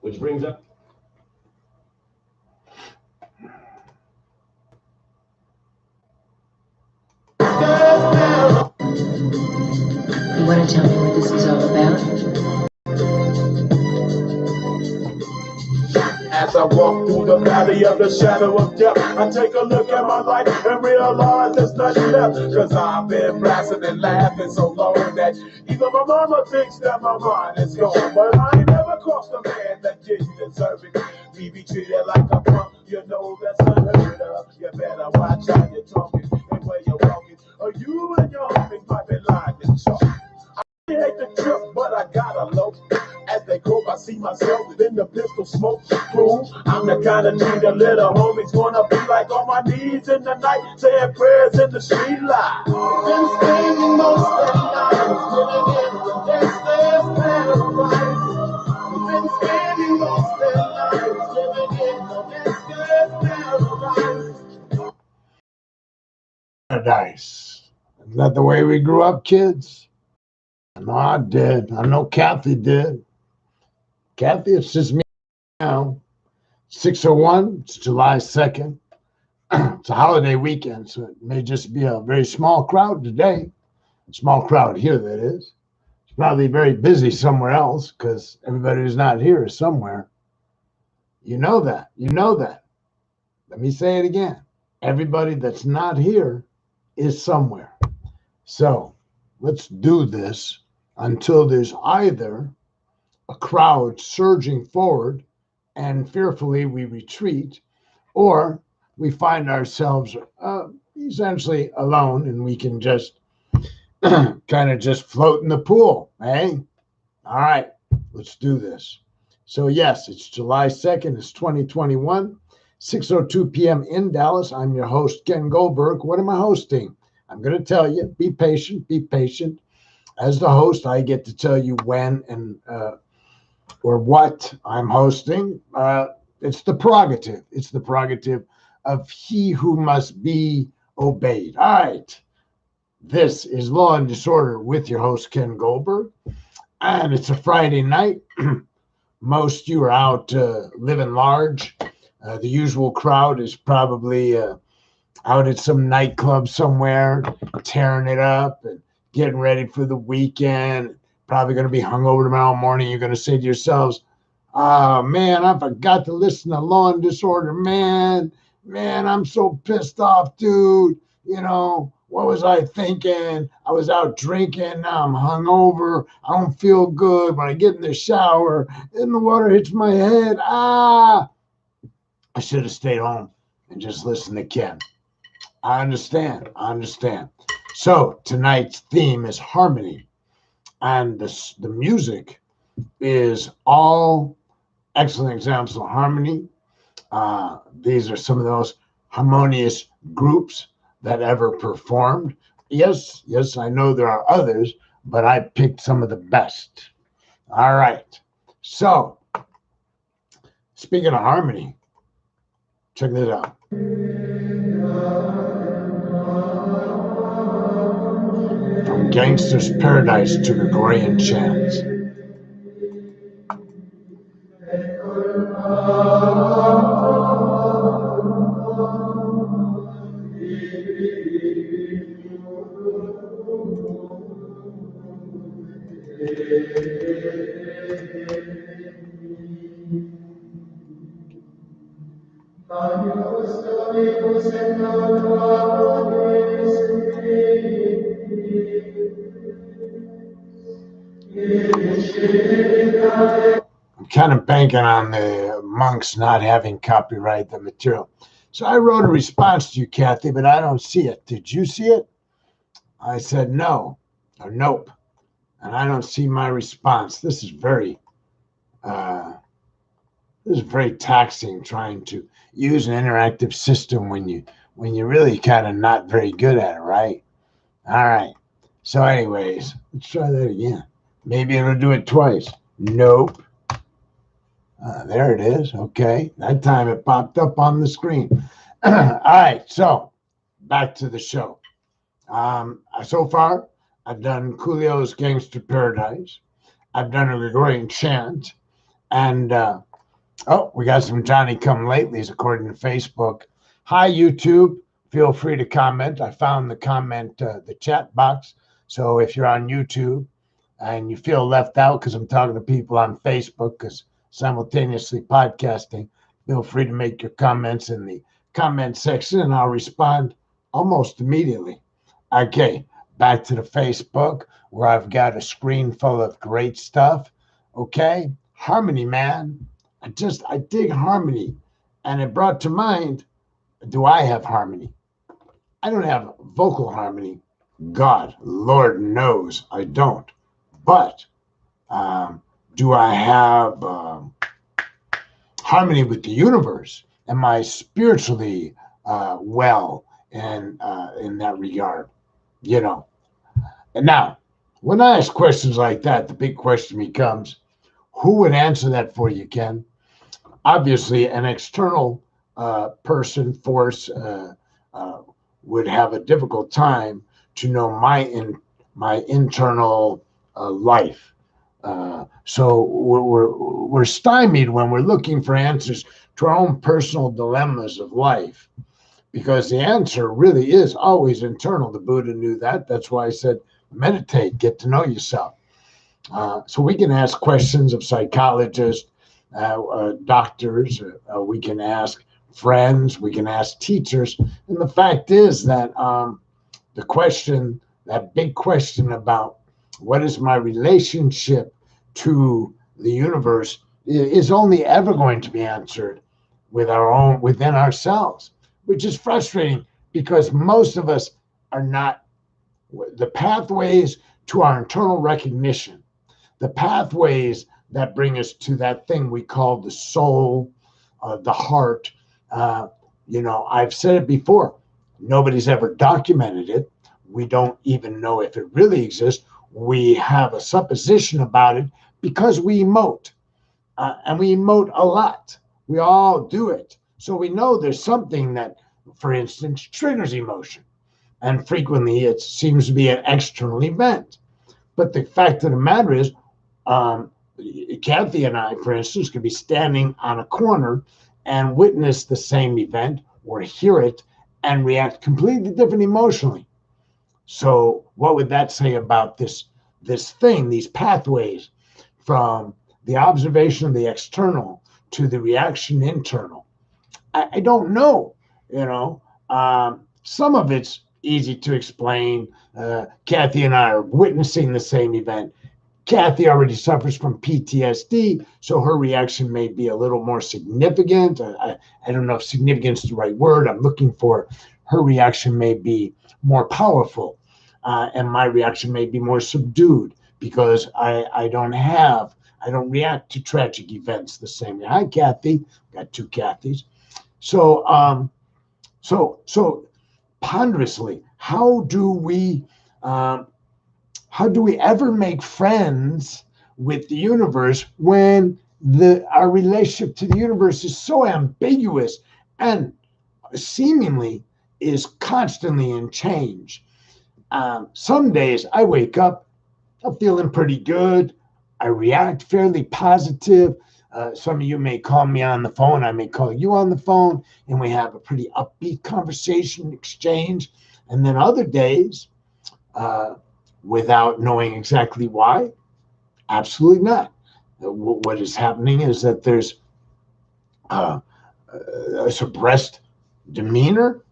Which brings up. You want to tell me what this is all about? As I walk through the valley of the shadow of death, I take a look at my life and realize there's nothing left. Cause I've been blasting and laughing so long that even my mama thinks that my mind is gone. But I ain't never crossed a man that didn't deserve it. Me be treated like a punk, you know that's unheard of. You better watch how you're talking and where you're walking, or you and your homies might be lying to chalk. I hate the trip, but I gotta low. As they cope, I see myself in the pistol smoke. Fool, I'm the kind of nigga little homies wanna be like on my knees in the night, saying prayers in the street light. Been spending most of the night living in the gangster's paradise. Been spending most of the night living in the gangster's paradise. Paradise. Is that the way we grew up, kids? No, I did. I know Kathy did. Kathy, it's just me now. 6:01, it's July 2nd. It's a holiday weekend, so it may just be a very small crowd today. Small crowd here, that is. It's probably very busy somewhere else because everybody who's not here is somewhere. You know that. You know that. Let me say it again. Everybody that's not here is somewhere. So let's do this until there's either a crowd surging forward and fearfully we retreat, or we find ourselves essentially alone and we can just kind of just float in the pool, eh? All right, let's do this. So yes, it's July 2nd, it's 2021, 6:02 p.m. in Dallas. I'm your host, Ken Goldberg. What am I hosting? I'm going to tell you, be patient, be patient. As the host, I get to tell you when and or what I'm hosting. It's the prerogative. It's the prerogative of he who must be obeyed. All right. This is Law and Disorder with your host, Ken Goldberg. And it's a Friday night. Most of you are out living large. The usual crowd is probably out at some nightclub somewhere, tearing it up and getting ready for the weekend. Probably going to be hungover tomorrow morning. You're going to say to yourselves, oh, man, I forgot to listen to Law and Disorder. Man, I'm so pissed off, dude. You know, what was I thinking? I was out drinking. Now I'm hungover. I don't feel good. When I get in the shower, and the water hits my head. I should have stayed home and just listened to Ken. I understand. So tonight's theme is harmony. And the music is all excellent examples of harmony. These are some of those harmonious groups that ever performed. Yes, I know there are others, but I picked some of the best. All right. So, speaking of harmony, check this out. From Gangster's Paradise to Gregorian chants. I'm kind of banking on the monks not having copyright the material. So I wrote a response to you, Kathy, but I don't see it. Did you see it? I said no or nope, and I don't see my response. This is very taxing trying to use an interactive system when you're really kind of not very good at it, right? All right. So anyways, let's try that again. Maybe it'll do it twice. Nope. There it is. Okay. That time it popped up on the screen. All right. So back to the show. So far, I've done Coolio's Gangster Paradise. I've done a Gregorian chant. And Oh, we got some Johnny come latelys according to Facebook. Hi, YouTube. Feel free to comment. I found the chat box. So if you're on YouTube and you feel left out because I'm talking to people on Facebook because simultaneously podcasting, feel free to make your comments in the comment section and I'll respond almost immediately. Okay, back to the Facebook where I've got a screen full of great stuff. Okay, Harmony, man. I dig harmony. And it brought to mind, do I have harmony? I don't have vocal harmony. God, Lord knows I don't. But do I have harmony with the universe? Am I spiritually well in that regard? You know. And now, when I ask questions like that, the big question becomes, who would answer that for you, Ken? Obviously, an external force would have a difficult time to know my internal life. So we're stymied when we're looking for answers to our own personal dilemmas of life, because the answer really is always internal. The Buddha knew that. That's why I said meditate, get to know yourself. So we can ask questions of psychologists, doctors, we can ask friends, we can ask teachers. And the fact is that that big question about what is my relationship to the universe is only ever going to be answered within ourselves, which is frustrating because most of us are not. The pathways to our internal recognition, the pathways that bring us to that thing we call the soul, the heart. I've said it before. Nobody's ever documented it. We don't even know if it really exists. We have a supposition about it because we emote, and we emote a lot. We all do it. So we know there's something that, for instance, triggers emotion. And frequently it seems to be an external event. But the fact of the matter is, Kathy and I, for instance, could be standing on a corner and witness the same event or hear it and react completely different emotionally. So what would that say about this thing, these pathways from the observation of the external to the reaction internal? I don't know. Some of it's easy to explain. Kathy and I are witnessing the same event. Kathy already suffers from PTSD, so her reaction may be a little more significant. I don't know if significant is the right word. I'm looking for her reaction may be more powerful, and my reaction may be more subdued because I don't react to tragic events the same way. Hi, Kathy. Got two Kathys. So ponderously, how do we ever make friends with the universe when our relationship to the universe is so ambiguous and seemingly is constantly in change? Some days I wake up, I'm feeling pretty good. I react fairly positive. Some of you may call me on the phone. I may call you on the phone, and we have a pretty upbeat conversation exchange. And then other days, without knowing exactly why, absolutely not. What is happening is that there's a suppressed demeanor.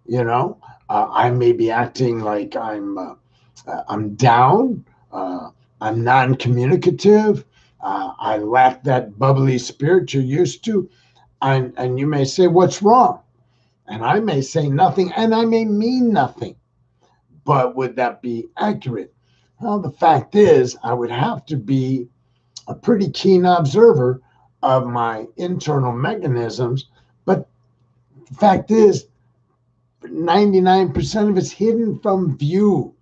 I may be acting like I'm down. I'm non-communicative. I lack that bubbly spirit you're used to. And you may say, what's wrong? And I may say nothing, and I may mean nothing. But would that be accurate? Well, the fact is, I would have to be a pretty keen observer of my internal mechanisms. But the fact is, 99% of it's hidden from view.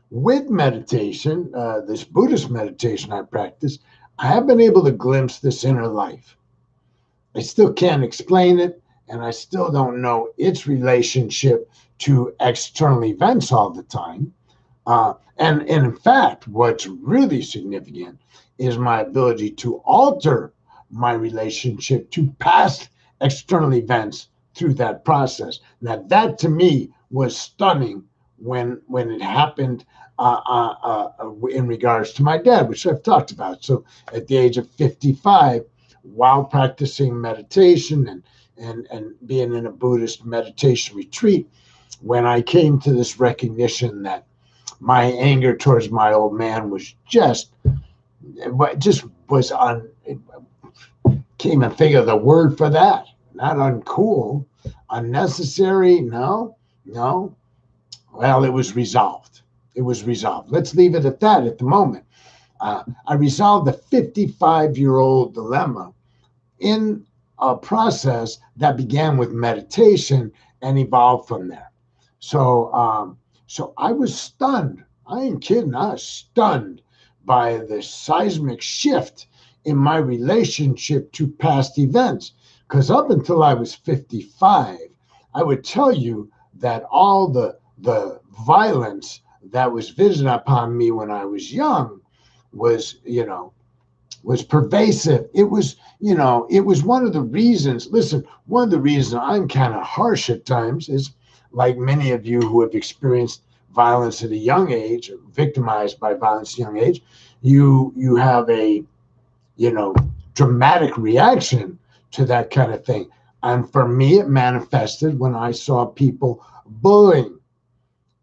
With meditation, this Buddhist meditation I practice, I have been able to glimpse this inner life. I still can't explain it, and I still don't know its relationship to external events all the time. And in fact, what's really significant is my ability to alter my relationship to past external events through that process. Now, that to me was stunning when it happened in regards to my dad, which I've talked about. So at the age of 55, while practicing meditation and being in a Buddhist meditation retreat, when I came to this recognition that my anger towards my old man was just was on, can't even think of the word for that. Not uncool, unnecessary. No. Well, it was resolved. It was resolved. Let's leave it at that at the moment. I resolved the 55-year-old dilemma in a process that began with meditation and evolved from there. So I was stunned. I ain't kidding. I was stunned by the seismic shift in my relationship to past events. Because up until I was 55, I would tell you that all the violence that was visited upon me when I was young was pervasive. It was one of the reasons, one of the reasons I'm kind of harsh at times is, like many of you who have experienced violence at a young age, or victimized by violence at a young age, you have a, dramatic reaction to that kind of thing. And for me, it manifested when I saw people bullying.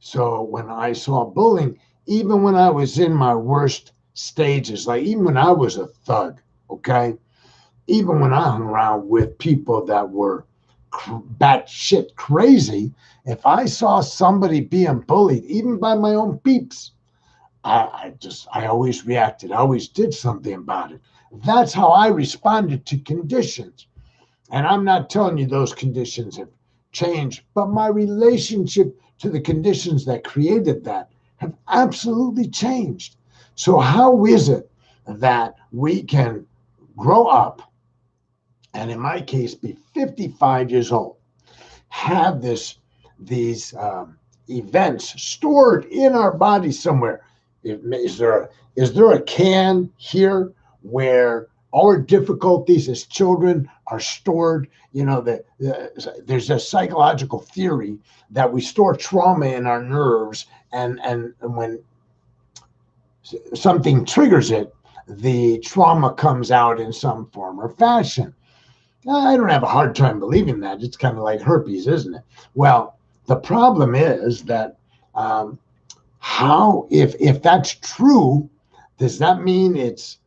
So when I saw bullying, even when I was in my worst stages, like even when I was a thug, okay? Even when I hung around with people that were batshit crazy, if I saw somebody being bullied, even by my own peeps, I always reacted. I always did something about it. That's how I responded to conditions. And I'm not telling you those conditions have changed, but my relationship to the conditions that created that have absolutely changed. So how is it that we can grow up, and in my case, be 55 years old, have these events stored in our body somewhere? Is there a can here where our difficulties as children are stored? There's a psychological theory that we store trauma in our nerves, and when something triggers it, the trauma comes out in some form or fashion. I don't have a hard time believing that. It's kind of like herpes, isn't it? Well, the problem is that if that's true, does that mean it's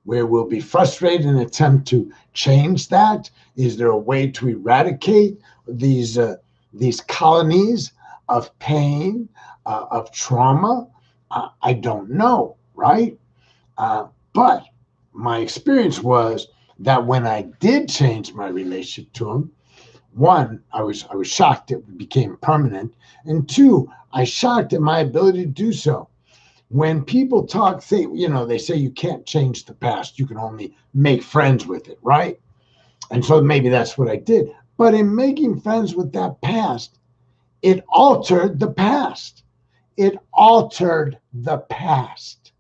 where we'll be frustrated and attempt to change that? Is there a way to eradicate these colonies of pain, of trauma? I don't know, right? But my experience was that when I did change my relationship to him, one, I was shocked it became permanent, and two, I shocked at my ability to do so. When people they say you can't change the past, you can only make friends with it, right? And so maybe that's what I did. But in making friends with that past, it altered the past. It altered the past.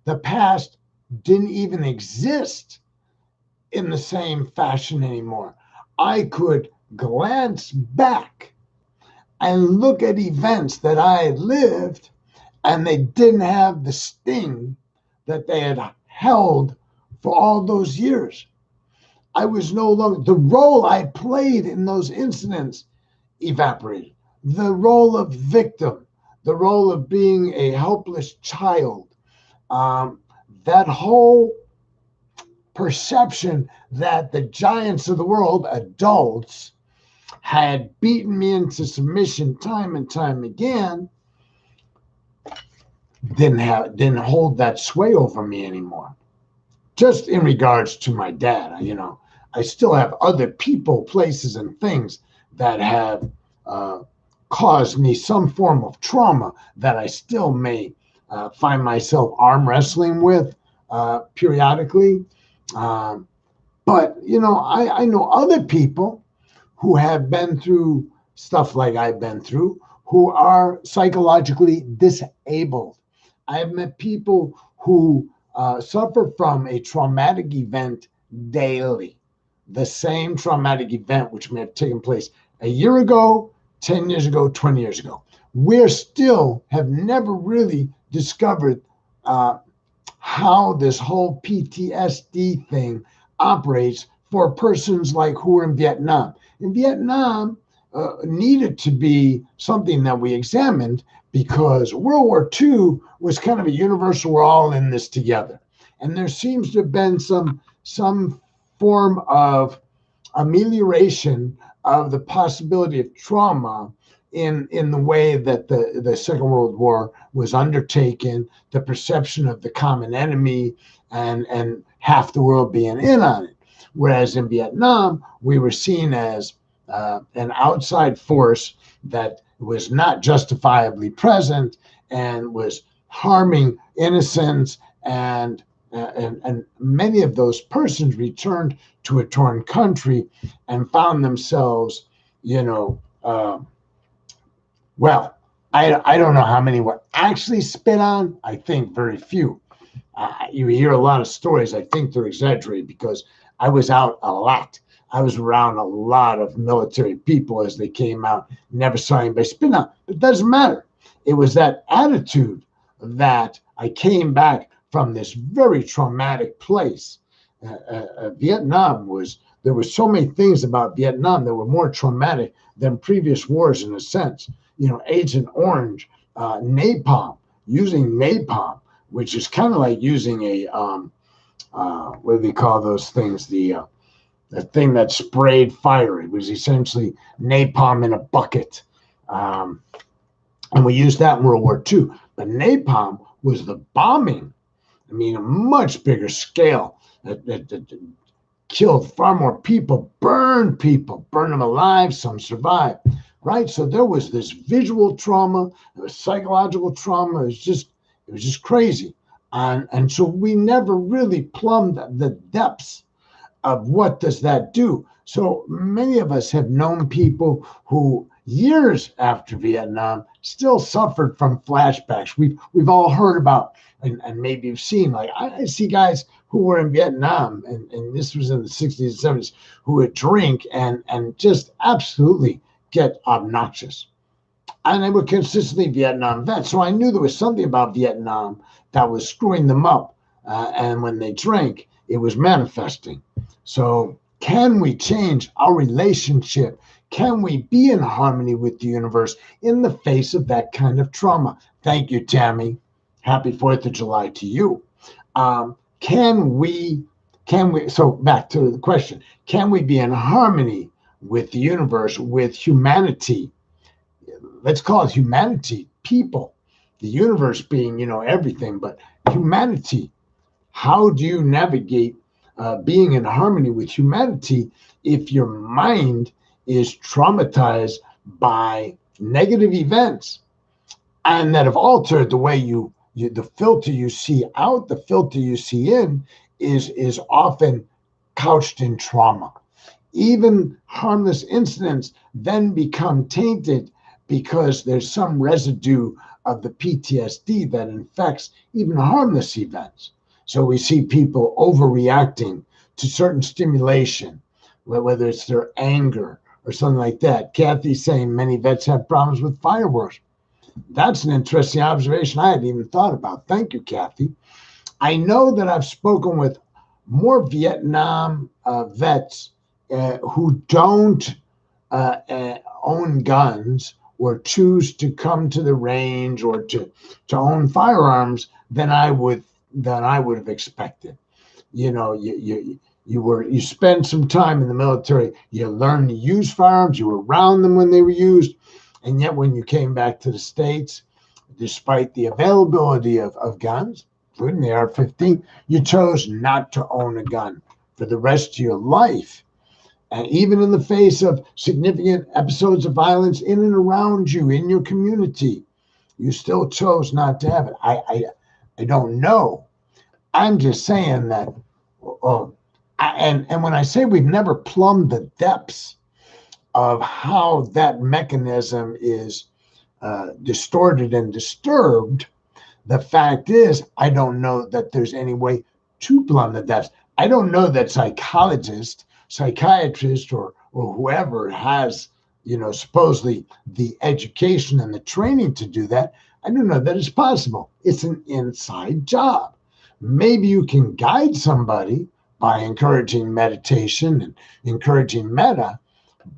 The past didn't even exist in the same fashion anymore. I could glance back and look at events that I had lived, and they didn't have the sting that they had held for all those years. I was no longer, the role I played in those incidents evaporated. The role of victim, the role of being a helpless child, that whole perception that the giants of the world, adults, had beaten me into submission time and time again, didn't hold that sway over me anymore. Just in regards to my dad, I still have other people, places, and things that have caused me some form of trauma that I still may find myself arm wrestling with periodically. But I know other people who have been through stuff like I've been through, who are psychologically disabled. I've met people who suffer from a traumatic event daily. The same traumatic event which may have taken place a year ago, 10 years ago, 20 years ago. We're still have never really discovered how this whole PTSD thing operates for persons like who are in Vietnam. In Vietnam, needed to be something that we examined because World War II was kind of a universal, we're all in this together. And there seems to have been some form of amelioration of the possibility of trauma in the way that the Second World War was undertaken, the perception of the common enemy, and half the world being in on it. Whereas in Vietnam, we were seen as an outside force that was not justifiably present and was harming innocents, and many of those persons returned to a torn country and found themselves, well, I don't know how many were actually spit on. I think very few. You hear a lot of stories. I think they're exaggerated because I was out a lot. I was around a lot of military people as they came out. Never saw anybody spit on. It doesn't matter. It was that attitude that I came back from this very traumatic place. Vietnam there were so many things about Vietnam that were more traumatic than previous wars in a sense. Agent Orange, napalm, using napalm, which is kind of like using a, what do they call those things? The thing that sprayed fire. It was essentially napalm in a bucket. And we used that in World War II. But napalm was the bombing. I mean, a much bigger scale that killed far more people, burned them alive, some survived, right? So there was this visual trauma, there was psychological trauma. It was just crazy. And so we never really plumbed the depths of what does that do. So many of us have known people who years after Vietnam still suffered from flashbacks. We've all heard about, and maybe you've seen, like I see guys who were in Vietnam, and this was in the 60s and 70s, who would drink and just absolutely get obnoxious. And they were consistently Vietnam vets. So I knew there was something about Vietnam that was screwing them up. And when they drank, it was manifesting. So can we change our relationship? Can we be in harmony with the universe in the face of that kind of trauma? Thank you, Tammy. Happy 4th of July to you. Can we, so back to the question, can we be in harmony with the universe, with humanity? Let's call it humanity, people, the universe being, everything, but humanity. How do you navigate being in harmony with humanity if your mind is traumatized by negative events and that have altered the way the filter you see out, the filter you see in is often couched in trauma. Even harmless incidents then become tainted because there's some residue of the PTSD that infects even harmless events. So we see people overreacting to certain stimulation, whether it's their anger or something like that. Kathy's saying many vets have problems with fireworks. That's an interesting observation I hadn't even thought about. Thank you, Kathy. I know that I've spoken with more Vietnam vets who don't own guns or choose to come to the range or to own firearms than I would have expected. You spend some time in the military, you learn to use firearms, you were around them when they were used, and yet when you came back to the States, despite the availability of guns, including the AR-15, you chose not to own a gun for the rest of your life. And even in the face of significant episodes of violence in and around you, in your community, you still chose not to have it. I don't know. I'm just saying that, and when I say we've never plumbed the depths of how that mechanism is distorted and disturbed, The fact is, I don't know that there's any way to blunt the depths. I don't know that psychologists, psychiatrists, or whoever has, supposedly the education and the training to do that. I don't know that it's possible. It's an inside job. Maybe you can guide somebody by encouraging meditation and encouraging metta,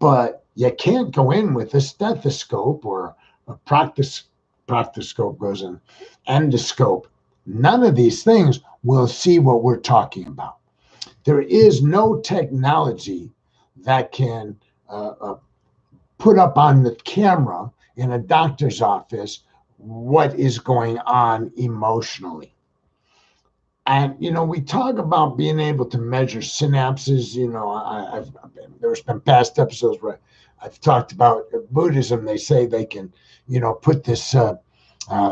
but you can't go in with a stethoscope or a proctoscope goes in, endoscope. None of these things will see what we're talking about. There is no technology that can put up on the camera in a doctor's office what is going on emotionally. And, we talk about being able to measure synapses. There's been past episodes where I've talked about Buddhism. They say they can, put this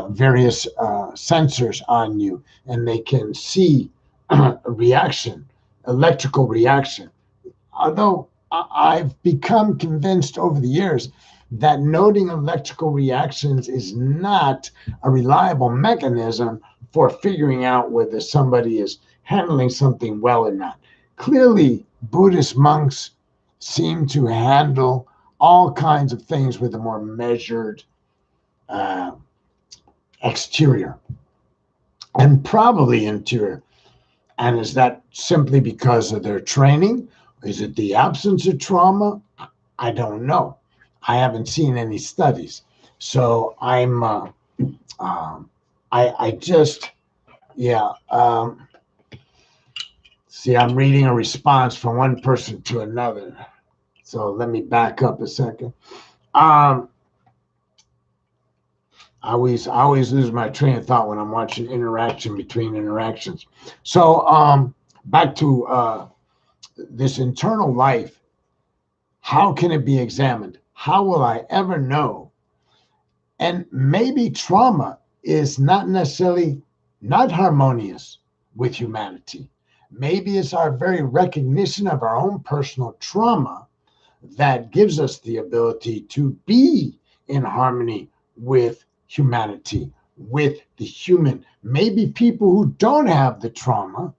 various sensors on you, and they can see a reaction, electrical reaction. Although I've become convinced over the years that noting electrical reactions is not a reliable mechanism for figuring out whether somebody is handling something well or not. Clearly, Buddhist monks seem to handle all kinds of things with a more measured exterior and probably interior. And is that simply because of their training? Is it the absence of trauma? I don't know. I haven't seen any studies. So see, I'm reading a response from one person to another. So let me back up a second. I always lose my train of thought when I'm watching interaction between interactions. So back to this internal life. How can it be examined? How will I ever know? And maybe trauma is not necessarily not harmonious with humanity. Maybe it's our very recognition of our own personal trauma that gives us the ability to be in harmony with humanity, with the human. Maybe people who don't have the trauma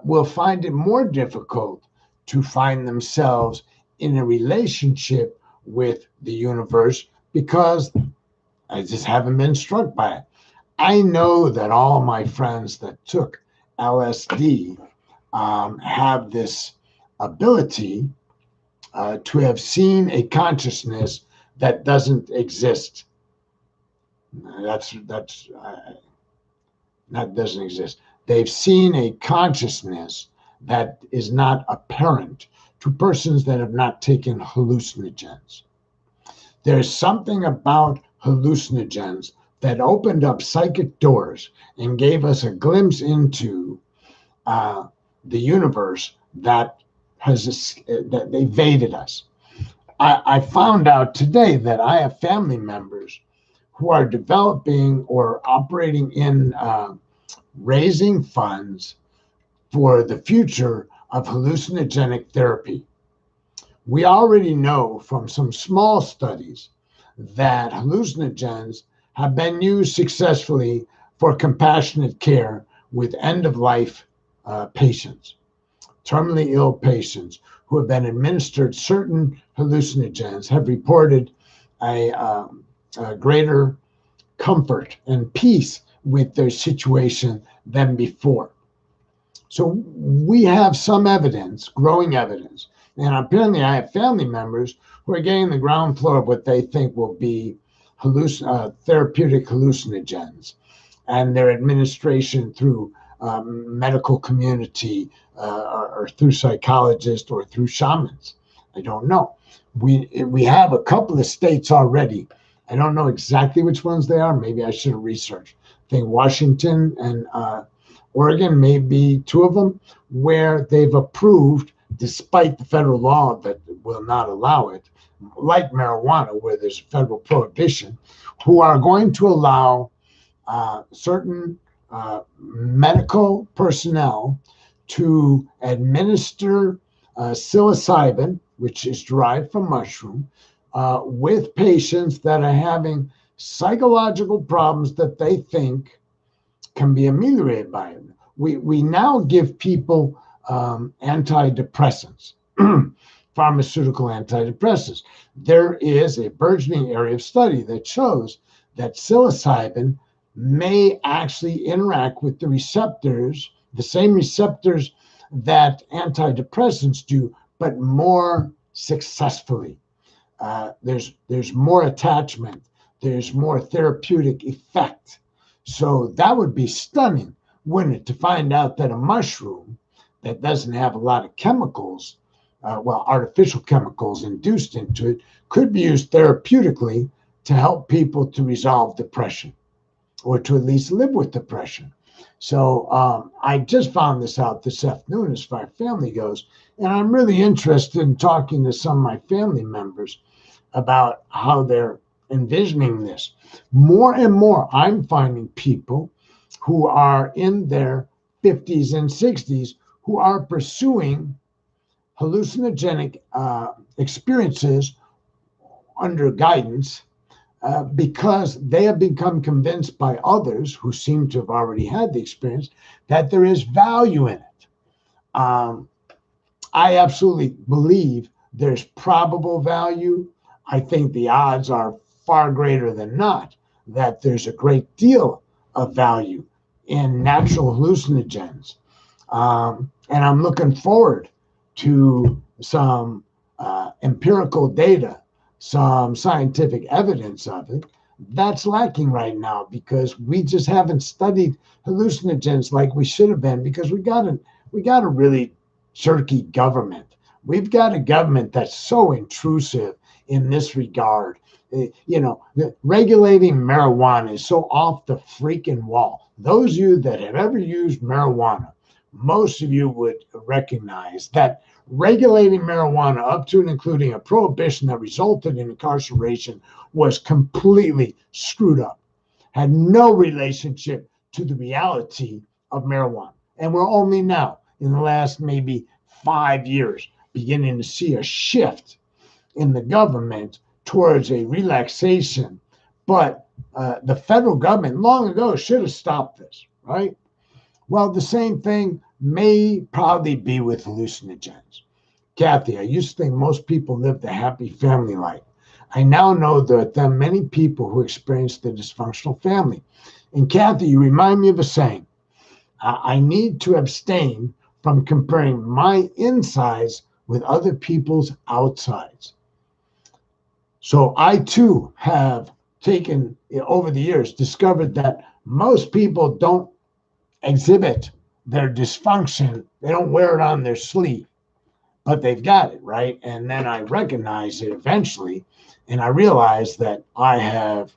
will find it more difficult to find themselves in a relationship with the universe because I just haven't been struck by it. I know that all my friends that took LSD have this ability to have seen a consciousness that doesn't exist. That doesn't exist. They've seen a consciousness that is not apparent to persons that have not taken hallucinogens. There's something about hallucinogens that opened up psychic doors and gave us a glimpse into the universe that that evaded us. I found out today that I have family members who are developing or operating in raising funds for the future of hallucinogenic therapy. We already know from some small studies that hallucinogens have been used successfully for compassionate care with end-of-life patients, terminally ill patients who have been administered certain hallucinogens have reported a greater comfort and peace with their situation than before. So we have some evidence, growing evidence, and apparently I have family members who are getting the ground floor of what they think will be therapeutic hallucinogens and their administration through medical community or through psychologists or through shamans. I don't know. We have a couple of states already. I don't know exactly which ones they are. Maybe I should have researched. I think Washington and Oregon may be two of them where they've approved, despite the federal law that will not allow it, like marijuana, where there's federal prohibition, who are going to allow certain medical personnel to administer psilocybin, which is derived from mushroom, with patients that are having psychological problems that they think can be ameliorated by it. We now give people antidepressants, pharmaceutical antidepressants. There is a burgeoning area of study that shows that psilocybin may actually interact with the receptors, the same receptors that antidepressants do, but more successfully. There's more attachment. There's more therapeutic effect. So that would be stunning, wouldn't it, to find out that a mushroom that doesn't have a lot of chemicals, artificial chemicals induced into it, could be used therapeutically to help people to resolve depression or to at least live with depression. So I just found this out this afternoon as far as family goes, and I'm really interested in talking to some of my family members about how they're envisioning this. More and more, I'm finding people who are in their 50s and 60s who are pursuing hallucinogenic experiences under guidance because they have become convinced by others who seem to have already had the experience that there is value in it. I absolutely believe there's probable value. I think the odds are far greater than not that there's a great deal of value in natural hallucinogens. And I'm looking forward to some empirical data, some scientific evidence of it. That's lacking right now because we just haven't studied hallucinogens like we should have been, because we got a really jerky government. We've got a government that's so intrusive in this regard. Regulating marijuana is so off the freaking wall. Those of you that have ever used marijuana, most of you would recognize that regulating marijuana up to and including a prohibition that resulted in incarceration was completely screwed up, had no relationship to the reality of marijuana. And we're only now, in the last maybe 5 years, beginning to see a shift in the government towards a relaxation. But the federal government long ago should have stopped this, right? Well, the same thing may probably be with hallucinogens. Kathy, I used to think most people lived a happy family life. I now know that there are many people who experience the dysfunctional family. And Kathy, you remind me of a saying. I need to abstain from comparing my insides with other people's outsides. So I too have taken, over the years, discovered that most people don't exhibit their dysfunction. They don't wear it on their sleeve, but they've got it, right? And then I recognize it eventually, and I realize that I've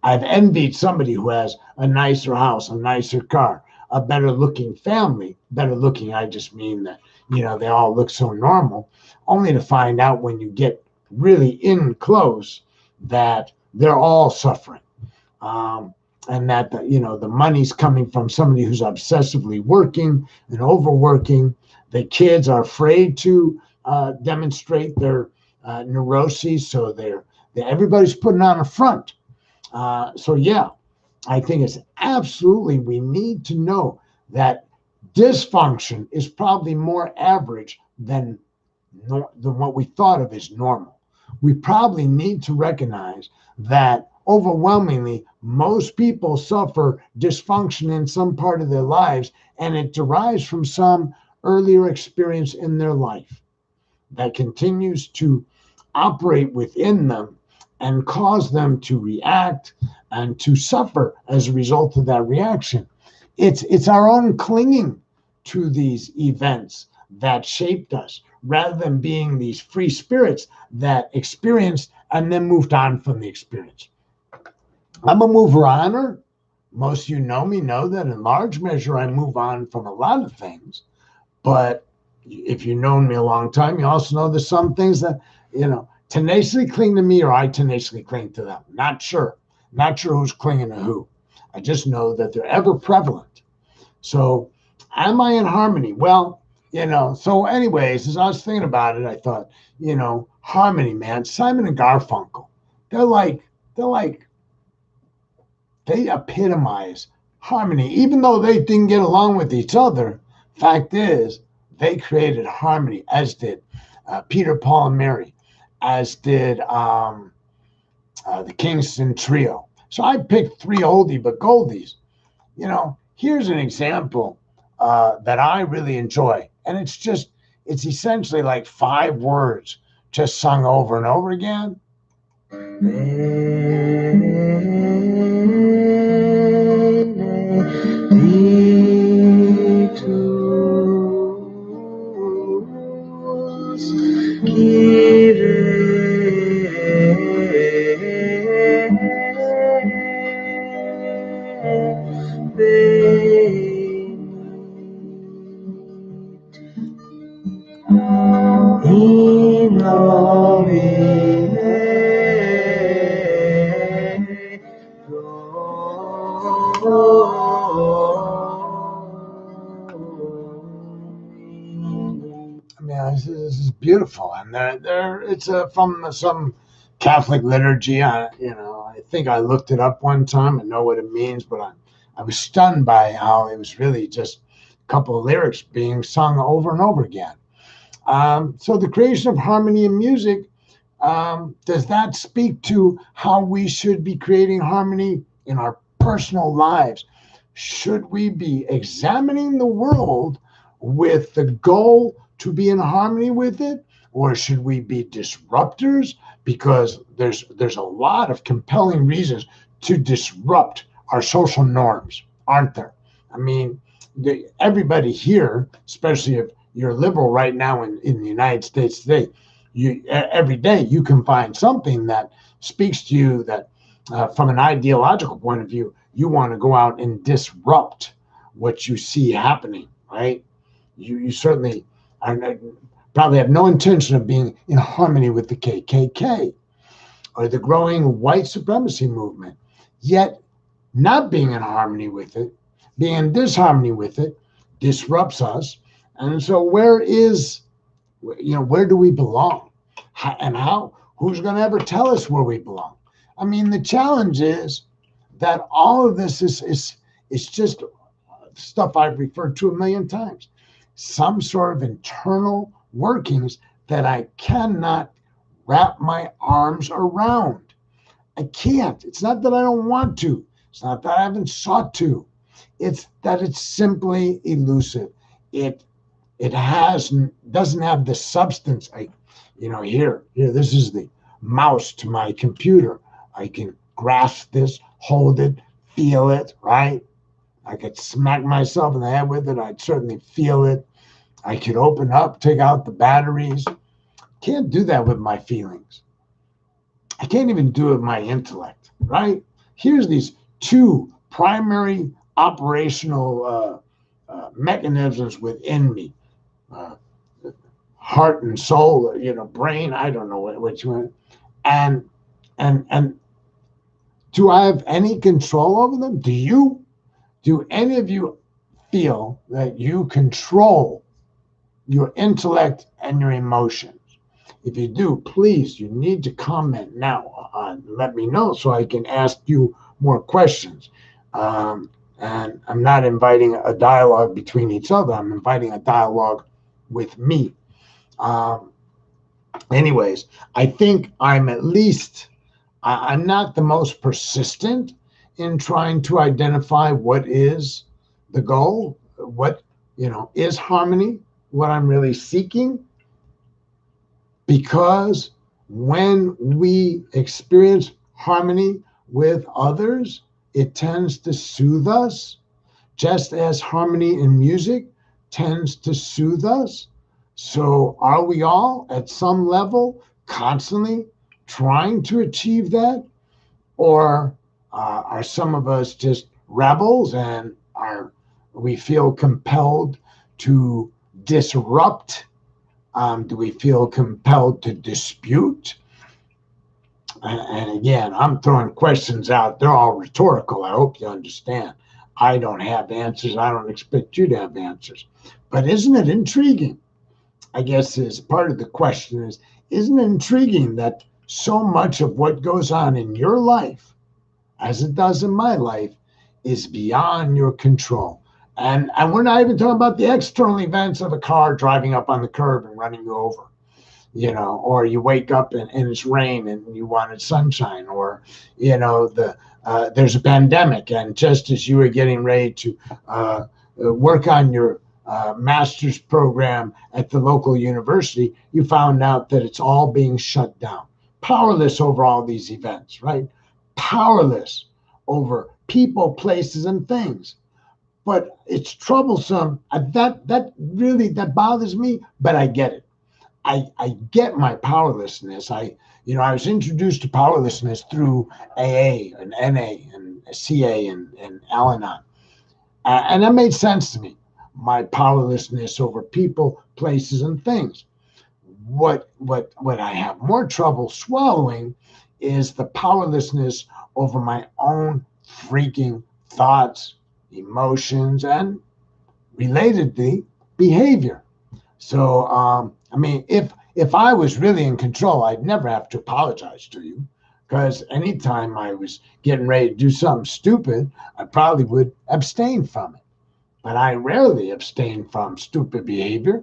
envied somebody who has a nicer house, a nicer car, a better looking family. Better looking, I just mean that, they all look so normal, only to find out when you get really in close that they're all suffering. And that, the money's coming from somebody who's obsessively working and overworking. The kids are afraid to demonstrate their neuroses, so everybody's putting on a front. So yeah, I think it's absolutely, we need to know that dysfunction is probably more average than what we thought of as normal. We probably need to recognize that overwhelmingly, most people suffer dysfunction in some part of their lives, and it derives from some earlier experience in their life that continues to operate within them and cause them to react and to suffer as a result of that reaction. It's our own clinging to these events that shaped us, rather than being these free spirits that experienced and then moved on from the experience. I'm a mover-oner. Most of you know me, know that in large measure I move on from a lot of things. But if you've known me a long time, you also know there's some things that, tenaciously cling to me, or I tenaciously cling to them. Not sure who's clinging to who. I just know that they're ever prevalent. So am I in harmony? Well, so anyways, as I was thinking about it, I thought, harmony, man, Simon and Garfunkel, they're like they epitomize harmony, even though they didn't get along with each other. Fact is, they created harmony, as did Peter, Paul, and Mary, as did the Kingston Trio. So I picked three oldie but goldies. Here's an example that I really enjoy, and it's essentially like 5 words just sung over and over again. This is beautiful, and it's from some Catholic liturgy. I think I looked it up one time and know what it means, but I was stunned by how it was really just a couple of lyrics being sung over and over again. So the creation of harmony in music, does that speak to how we should be creating harmony in our personal lives? Should we be examining the world with the goal to be in harmony with it, or should we be disruptors? Because there's a lot of compelling reasons to disrupt our social norms, aren't there? I mean, everybody here, especially if you're liberal right now in the United States today, every day you can find something that speaks to you that from an ideological point of view, you want to go out and disrupt what you see happening, right? You certainly probably have no intention of being in harmony with the KKK or the growing white supremacy movement, yet not being in harmony with it, being in disharmony with it, disrupts us. And so where do we belong? Who's going to ever tell us where we belong? I mean, the challenge is that all of this is just stuff I've referred to a million times. Some sort of internal workings that I cannot wrap my arms around. I can't. It's not that I don't want to. It's not that I haven't sought to. It's that it's simply elusive. It doesn't have the substance. Here, this is the mouse to my computer. I can grasp this, hold it, feel it, right? I could smack myself in the head with it. I'd certainly feel it. I could open up, take out the batteries. Can't do that with my feelings. I can't even do it with my intellect, right? Here's these 2 primary operational mechanisms within me. Heart and soul, brain, I don't know which one. And do I have any control over them? Do any of you feel that you control your intellect and your emotions? If you do, please, you need to comment now. Let me know so I can ask you more questions. And I'm not inviting a dialogue between each other. I'm inviting a dialogue with me. Anyways, I think I'm not the most persistent in trying to identify what is the goal, what, is harmony, what I'm really seeking. Because when we experience harmony with others, it tends to soothe us, just as harmony in music tends to soothe us. So are we all at some level constantly trying to achieve that? Or are some of us just rebels and we feel compelled to disrupt? Do we feel compelled to dispute? And again, I'm throwing questions out. They're all rhetorical. I hope you understand. I don't have answers. I don't expect you to have answers. But isn't it intriguing? I guess is part of the question isn't it intriguing that so much of what goes on in your life, as it does in my life, is beyond your control. And we're not even talking about the external events of a car driving up on the curb and running you over, or you wake up and it's rain and you wanted sunshine, or, there's a pandemic. And just as you were getting ready to work on your master's program at the local university, you found out that it's all being shut down. Powerless over all these events, right? Powerless over people, places, and things. But it's troublesome. That bothers me, but I get it. I get my powerlessness. I was introduced to powerlessness through AA and NA and CA and Al-Anon. And that made sense to me. My powerlessness over people, places, and things. What I have more trouble swallowing is the powerlessness over my own freaking thoughts, emotions, and relatedly behavior. So, if I was really in control, I'd never have to apologize to you, because anytime I was getting ready to do something stupid, I probably would abstain from it. But I rarely abstain from stupid behavior,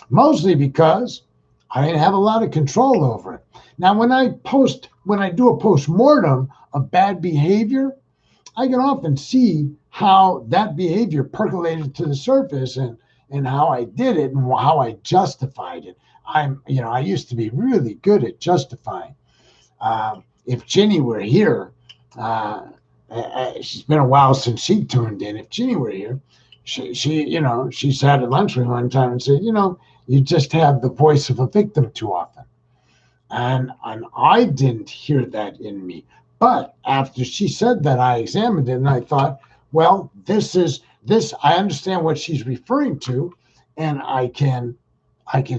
mostly because I didn't have a lot of control over it. Now, when I do a post-mortem of bad behavior, I can often see how that behavior percolated to the surface and how I did it and how I justified it. I used to be really good at justifying. If Ginny were here, she's been a while since she tuned in. If Ginny were here, she sat at lunch with me one time and said, you just have the voice of a victim too often. And I didn't hear that in me. But after she said that, I examined it and I thought, well, I understand what she's referring to, and I can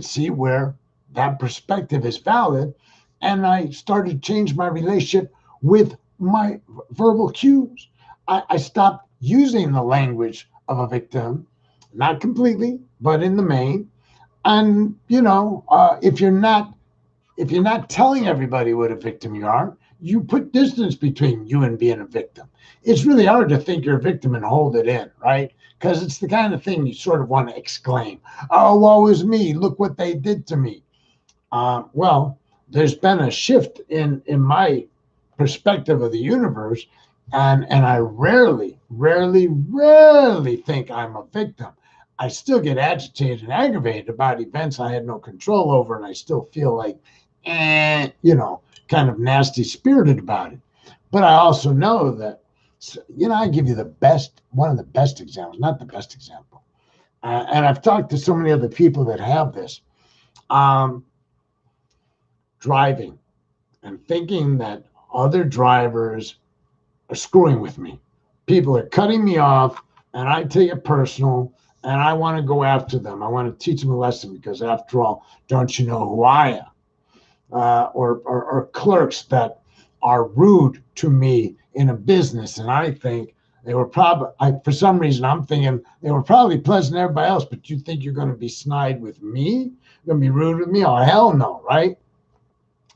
see where that perspective is valid. And I started to change my relationship with my verbal cues. I stopped using the language of a victim, not completely, but in the main. And if you're not telling everybody what a victim you are, you put distance between you and being a victim. It's really hard to think you're a victim and hold it in, right? Because it's the kind of thing you sort of want to exclaim. Oh, woe is me. Look what they did to me. Well, there's been a shift in my perspective of the universe, and I rarely think I'm a victim. I still get agitated and aggravated about events I had no control over, and I still feel like, kind of nasty spirited about it. But I also know that, I give you one of the best examples, not the best example. And I've talked to so many other people that have this. Driving and thinking that other drivers are screwing with me. People are cutting me off, and I take it personal, and I want to go after them. I want to teach them a lesson because, after all, don't you know who I am? Or clerks that are rude to me in a business, and I think they were probably, for some reason, I'm thinking they were probably pleasant to everybody else, but you think you're going to be snide with me? You're going to be rude with me? Oh, hell no, right?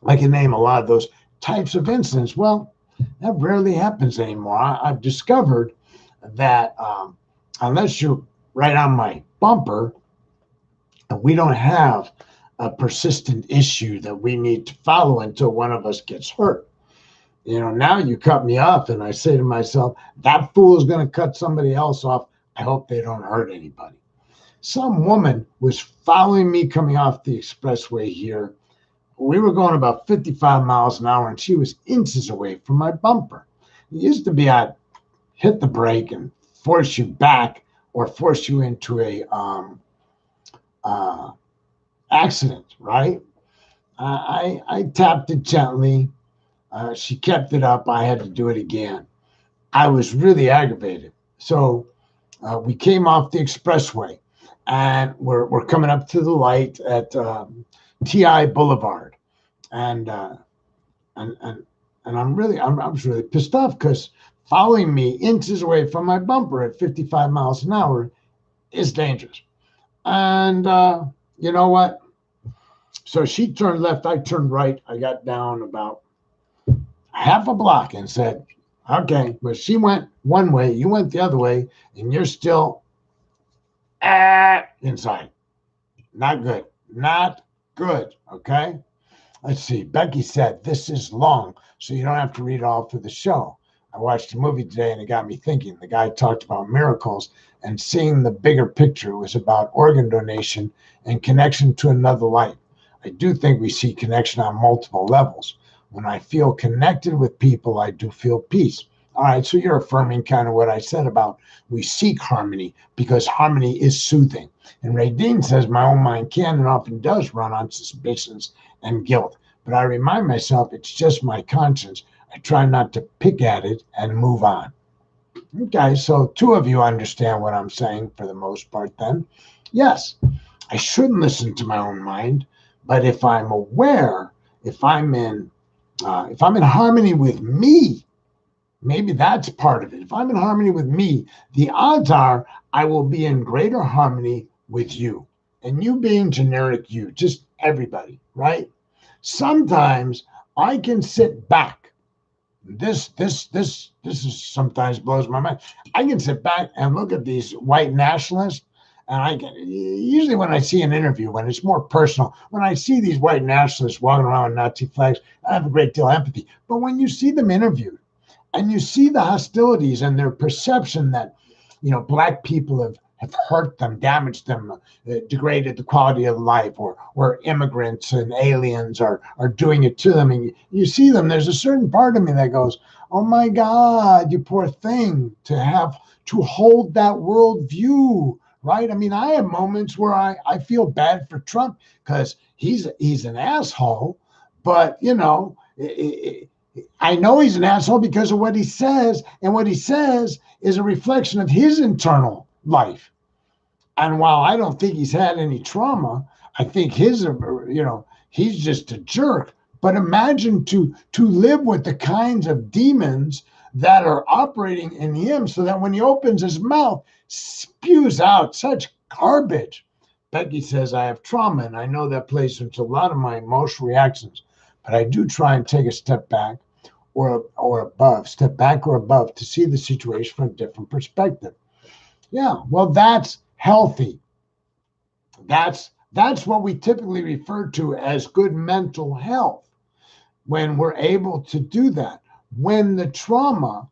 I can name a lot of those types of incidents. Well, that rarely happens anymore. I've discovered that unless you're right on my bumper, we don't have a persistent issue that we need to follow until one of us gets hurt. Now you cut me off, and I say to myself, that fool is going to cut somebody else off. I hope they don't hurt anybody. Some woman was following me coming off the expressway here. We were going about 55 miles an hour, and she was inches away from my bumper. It used to be I'd hit the brake and force you back or force you into a accident, right? I tapped it gently. She kept it up. I had to do it again. I was really aggravated. So we came off the expressway, and we're coming up to the light at TI Boulevard, and I was really pissed off because following me inches away from my bumper at 55 miles an hour is dangerous. And you know what? So she turned left, I turned right. I got down about half a block and said, okay, but she went one way, you went the other way, and you're still inside. Not good. Not good. Okay. Let's see. Becky said, this is long, so you don't have to read it all for the show. I watched a movie today and it got me thinking. The guy talked about miracles and seeing the bigger picture. It was about organ donation and connection to another life. I do think we see connection on multiple levels. When I feel connected with people, I do feel peace. All right, so you're affirming kind of what I said about we seek harmony because harmony is soothing. And Ray Dean says my own mind can and often does run on suspicions and guilt. But I remind myself it's just my conscience. I try not to pick at it and move on. Okay, so two of you understand what I'm saying for the most part then. Yes, I shouldn't listen to my own mind, but if I'm aware, if I'm in harmony with me, maybe that's part of it. If I'm in harmony with me, the odds are I will be in greater harmony with you. And you being generic you, just everybody, right? Sometimes I can sit back. This is sometimes blows my mind. I can sit back and look at these white nationalists, and I can usually when I see an interview, when it's more personal, when I see these white nationalists walking around with Nazi flags, I have a great deal of empathy. But when you see them interviewed and you see the hostilities and their perception that, black people have hurt them, damaged them, degraded the quality of life, or immigrants and aliens are doing it to them. And you see them, there's a certain part of me that goes, oh my God, you poor thing, to have to hold that worldview, right? I mean, I have moments where I feel bad for Trump because he's an asshole, but, I know he's an asshole because of what he says, and what he says is a reflection of his internal life. And while I don't think he's had any trauma, I think he's just a jerk. But imagine to live with the kinds of demons that are operating in him so that when he opens his mouth, spews out such garbage. Becky says, I have trauma, and I know that plays into a lot of my emotional reactions, but I do try and take a step back or above, step back or above to see the situation from a different perspective. Yeah, well, that's healthy. That's what we typically refer to as good mental health when we're able to do that. When the trauma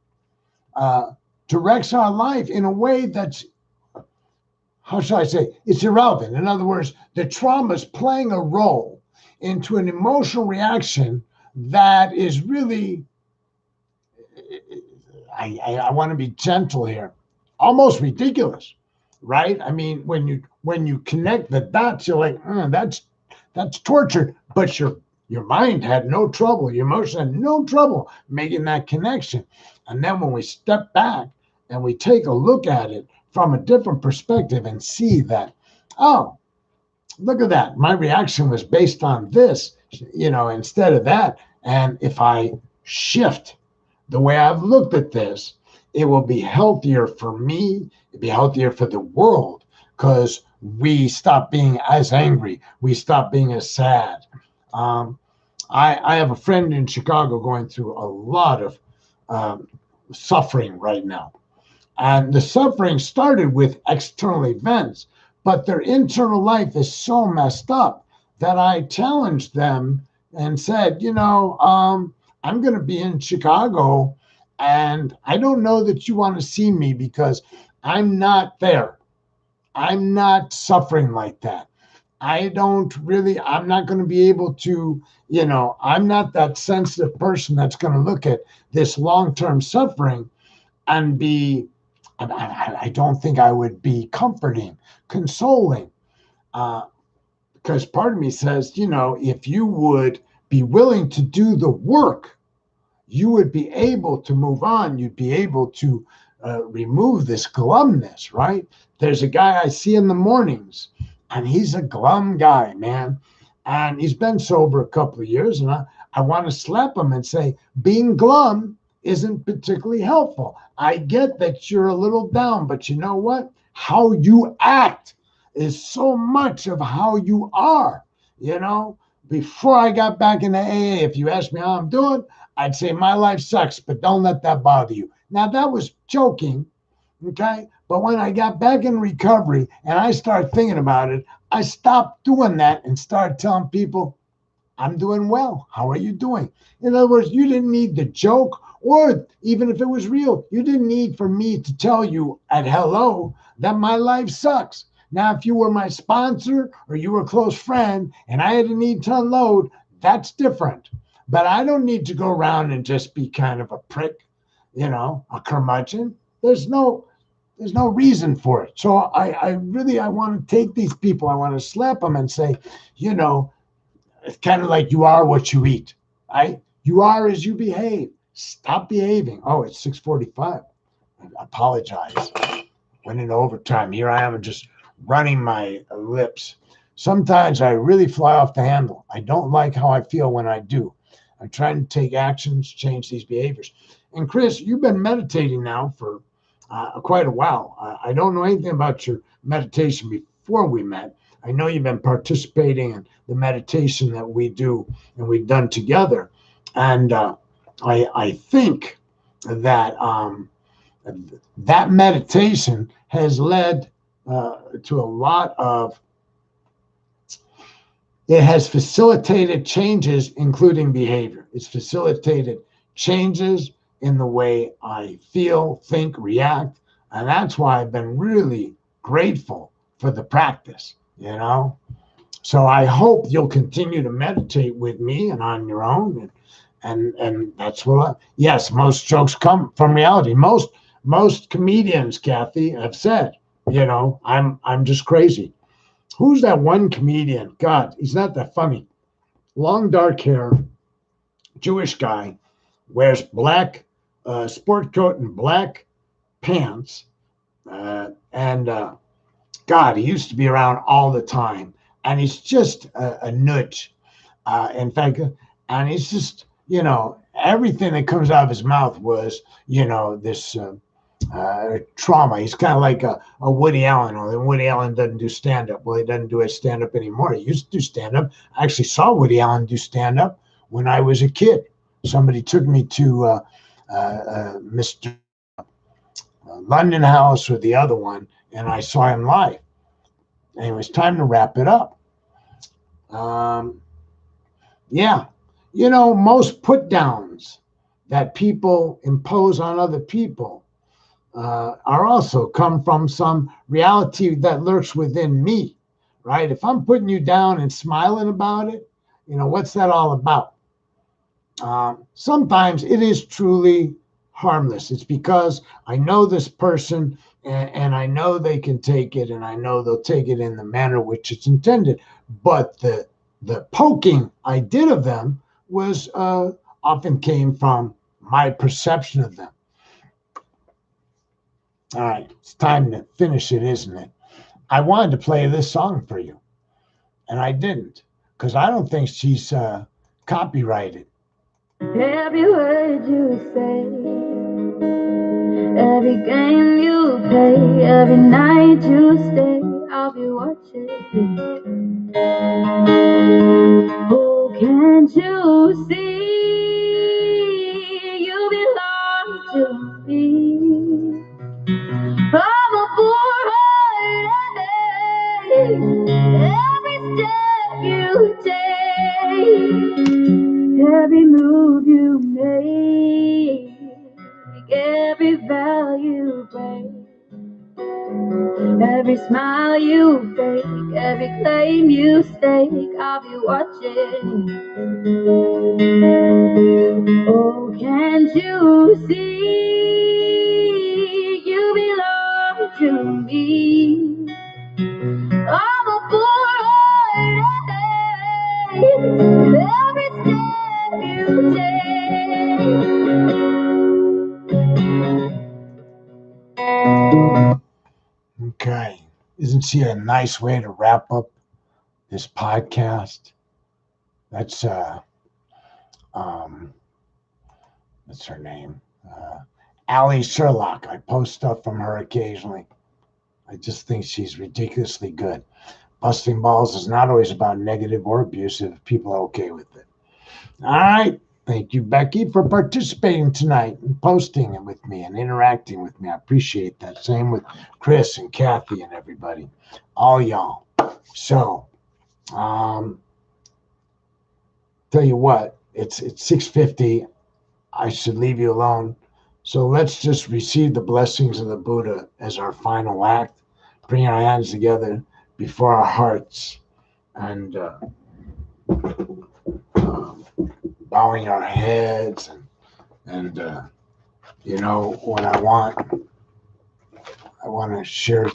directs our life in a way that's, how shall I say, it's irrelevant. In other words, the trauma is playing a role into an emotional reaction that is really, I want to be gentle here, almost ridiculous, right? I mean, when you connect the dots, you're like, that's torture, but your mind had no trouble, your emotion had no trouble making that connection. And then when we step back and we take a look at it from a different perspective and see that, oh, look at that, my reaction was based on this, instead of that. And if I shift the way I've looked at this, it will be healthier for me. It'll be healthier for the world because we stop being as angry. We stop being as sad. I have a friend in Chicago going through a lot of suffering right now. And the suffering started with external events, but their internal life is so messed up that I challenged them and said, I'm going to be in Chicago, and I don't know that you want to see me because I'm not there. I'm not suffering like that. I'm not going to be able to, I'm not that sensitive person that's going to look at this long-term suffering and I don't think I would be comforting, consoling, because part of me says, if you would be willing to do the work, you would be able to move on. You'd be able to remove this glumness, right? There's a guy I see in the mornings, and he's a glum guy, man. And he's been sober a couple of years, and I want to slap him and say, being glum isn't particularly helpful. I get that you're a little down, but you know what? How you act is so much of how you are. You know, before I got back into AA, if you asked me how I'm doing, I'd say my life sucks, but don't let that bother you. Now, that was joking, okay? But when I got back in recovery and I started thinking about it, I stopped doing that and started telling people, I'm doing well. How are you doing? In other words, you didn't need the joke, or even if it was real, you didn't need for me to tell you at hello that my life sucks. Now, if you were my sponsor or you were a close friend and I had a need to unload, that's different. But I don't need to go around and just be kind of a prick, a curmudgeon. There's no reason for it. So I want to take these people, I want to slap them and say, it's kind of like you are what you eat, right? You are as you behave. Stop behaving. Oh, it's 6:45. I apologize. Went into overtime. Here I am just running my lips. Sometimes I really fly off the handle. I don't like how I feel when I do. I'm trying to take actions, change these behaviors. And Chris, you've been meditating now for quite a while. I don't know anything about your meditation before we met. I know you've been participating in the meditation that we do and we've done together. And I think that that meditation has led to a lot of, it has facilitated changes, including behavior. It's facilitated changes in the way I feel, think, react. And that's why I've been really grateful for the practice, So I hope you'll continue to meditate with me and on your own. And that's what, yes, most jokes come from reality. Most comedians, Kathy, have said, I'm just crazy. Who's that one comedian? God, he's not that funny. Long dark hair, Jewish guy, wears black sport coat and black pants. And God, he used to be around all the time. And he's just a nudge. In fact, and he's just, everything that comes out of his mouth was, this trauma. He's kind of like a Woody Allen, although Woody Allen doesn't do stand-up. Well, he doesn't do his stand-up anymore. He used to do stand-up. I actually saw Woody Allen do stand-up when I was a kid. Somebody took me to Mr. London House or the other one, and I saw him live. And it was time to wrap it up. Yeah. Most put-downs that people impose on other people are also come from some reality that lurks within me, right? If I'm putting you down and smiling about it, what's that all about? Sometimes it is truly harmless. It's because I know this person and I know they can take it and I know they'll take it in the manner which it's intended. But the poking I did of them was often came from my perception of them. All right, it's time to finish it, isn't it? I wanted to play this song for you, and I didn't, because I don't think she's copyrighted. Every word you say, every game you play, every night you stay, I'll be watching. Oh, can't you see you belong to me? I'm a fool-hearted, every step you take, every move you make, every vow you break, every smile you fake, every claim you stake, I'll be watching. Oh, can't you see you belong to me? I'm a fool-hearted, every step you take. Okay. Isn't she a nice way to wrap up this podcast? That's what's her name? Allie Sherlock. I post stuff from her occasionally. I just think she's ridiculously good. Busting balls is not always about negative or abusive if people are okay with it. All right. Thank you, Becky, for participating tonight and posting it with me and interacting with me. I appreciate that. Same with Chris and Kathy and everybody, all y'all. So, tell you what, it's 6:50. I should leave you alone. So let's just receive the blessings of the Buddha as our final act. Bring our hands together before our hearts and bowing our heads and you know what I want to share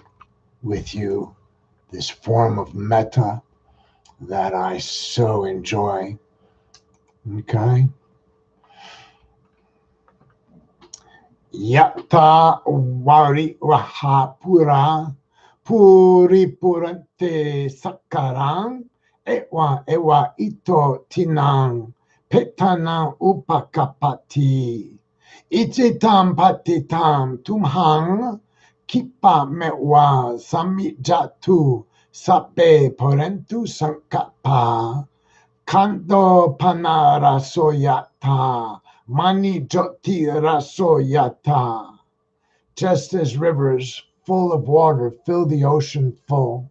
with you this form of metta that I so enjoy. Okay. Yatta wari waha pura puri purante sakarang ewa ito tinang petana upakapati ititam patitam tumhang kipa mewa samijatu sape porentu sankapa kanto panarasoyata mani joti rasoyata. Just as rivers full of water fill the ocean full,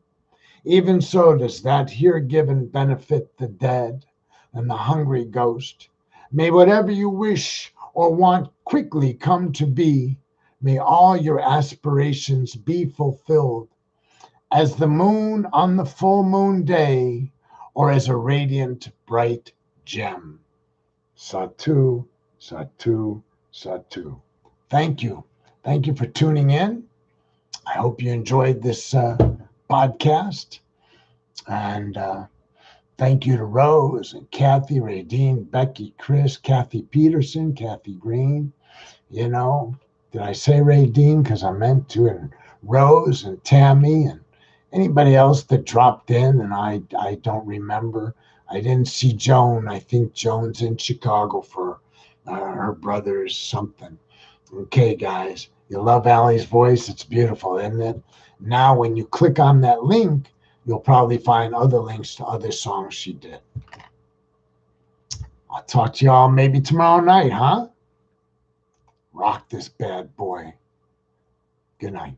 even so does that here given benefit the dead and the hungry ghost. May whatever you wish or want quickly come to be. May all your aspirations be fulfilled as the moon on the full moon day or as a radiant bright gem. Satu, Satu, Satu. Thank you. Thank you for tuning in. I hope you enjoyed this podcast. And thank you to Rose and Kathy, Radine, Becky, Chris, Kathy Peterson, Kathy Green. You know, did I say Radine? Because I meant to. And Rose and Tammy and anybody else that dropped in and I don't remember. I didn't see Joan. I think Joan's in Chicago for her brother's something. Okay, guys, you love Allie's voice. It's beautiful, isn't it? Now, when you click on that link, you'll probably find other links to other songs she did. I'll talk to y'all maybe tomorrow night, huh? Rock this bad boy. Good night.